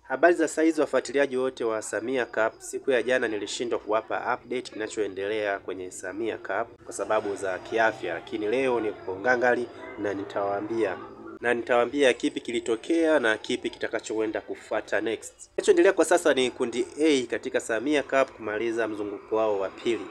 Habari za saizi wafuatiliaji wote wa Samia Cup. Siku ya jana nilishindwa kuwapa update kinachoendelea kwenye Samia Cup kwa sababu za kiafya, lakini leo niko ngangali na nitawaambia kipi kilitokea na kipi kitakachoenda kufuata next. Kinachoendelea kwa sasa ni kundi A katika Samia Cup kumaliza mzunguko wao wa pili,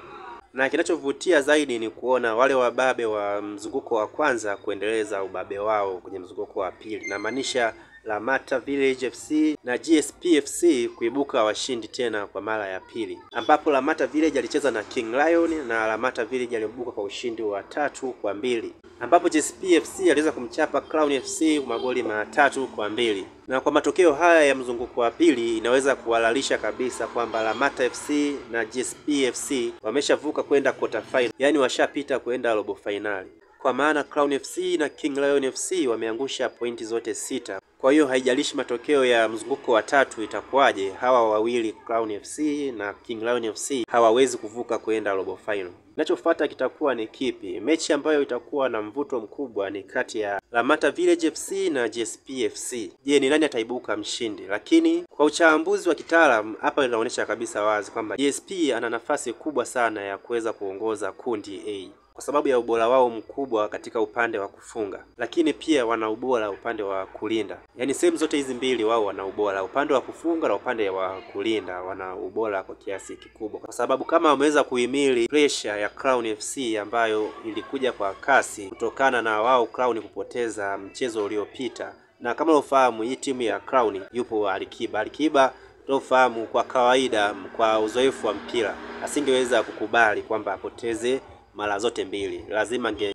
na kinachovutia zaidi ni kuona wale wababe wa mzunguko wa kwanza kuendeleza ubabe wao kwenye mzunguko wa pili, na maanisha Lamata Village FC na GSP FC kuibuka washindi tena kwa mara ya pili, ambapo Lamata Village alicheza na King Lion na Lamata Village aliibuka kwa ushindi wa 3-2, ambapo GSP FC aliweza kumchapa Crown FC magoli 3-2. Na kwa matokeo haya ya mzunguko wa pili inaweza kuhalalisha kabisa kwamba Lamata FC na GSP FC wameshavuka kwenda quarter final, yani washapita kwenda robo finali, kwa maana Crown FC na King Lion FC wameangusha pointi zote 6. Kwa hiyo haijalishi matokeo ya mzunguko wa tatu itakuwaje, hawa wawili Crown FC na King Lion FC hawawezi kuvuka kwenda robo final. Kinachofuata kitakuwa ni kipi? Mechi ambayo itakuwa na mvuto mkubwa ni kati ya Lamata Village FC na GSP FC. Je, ni nani ataibuka mshindi? Lakini kwa uchambuzi wa kitaalamu hapa inaonyesha kabisa wazi kwamba GSP ana nafasi kubwa sana ya kuweza kuongoza kundi A kwa sababu ya ubora wao mkubwa katika upande wa kufunga, lakini pia wana ubora upande wa kulinda. Yaani sehemu zote hizi mbili wao wana ubora, upande wa kufunga na upande wa kulinda wana ubora kwa kiasi kikubwa, kwa sababu kama wameweza kuhimili pressure ya Crown FC ambayo ilikuja kwa kasi kutokana na wao Crown kupoteza mchezo uliopita. Na kama unafahamu hii timu ya Crown yupo Alikiba unafahamu, kwa kawaida kwa uzoefu wa mpira asingeweza kukubali kwamba apoteze mara zote mbili.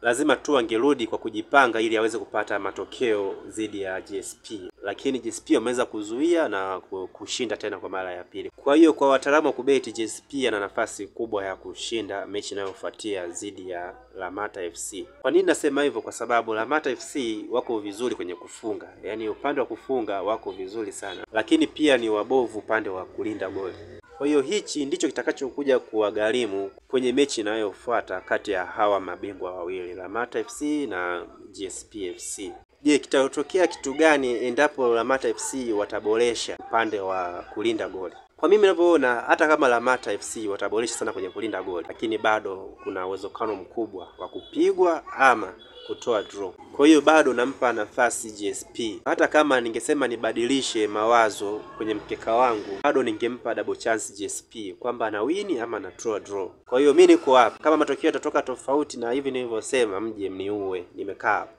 Lazima tu angerudi kwa kujipanga ili aweze kupata matokeo dhidi ya GSP, lakini GSP wameweza kuzuia na kushinda tena kwa mara ya pili. Kwa hiyo kwa wataalamu wa kubeti, GSP ana nafasi kubwa ya kushinda mechi inayofuatia dhidi ya Lamata FC. Kwa nini nasema hivyo? Kwa sababu Lamata FC wako vizuri kwenye kufunga, yaani upande wa kufunga wako vizuri sana, lakini pia ni wabovu upande wa kulinda goli. Kwa hiyo hichi ndicho kitakachokuja kuwagharimu kwenye mechi inayofuata kati ya hawa mabingwa wawili Lamata FC na GSP FC. Je, kitatokea kitu gani endapo Lamata FC wataboresha upande wa kulinda goli? Kwa mimi ninavyoona, hata kama Lamata FC wataboresha sana kwenye kulinda goli, lakini bado kuna uwezekano mkubwa wa kupigwa ama kutoa draw. Kwa hiyo bado nampa nafasi GSP. Hata kama ningesema nibadilishe mawazo kwenye mkeka wangu, bado ningempa double chance GSP kwamba ana win ama na draw. Kwa hiyo mimi niko hapa, kama matokeo yatatoka tofauti na hivi nilivyosema, mje mniue, nimekaa hapa.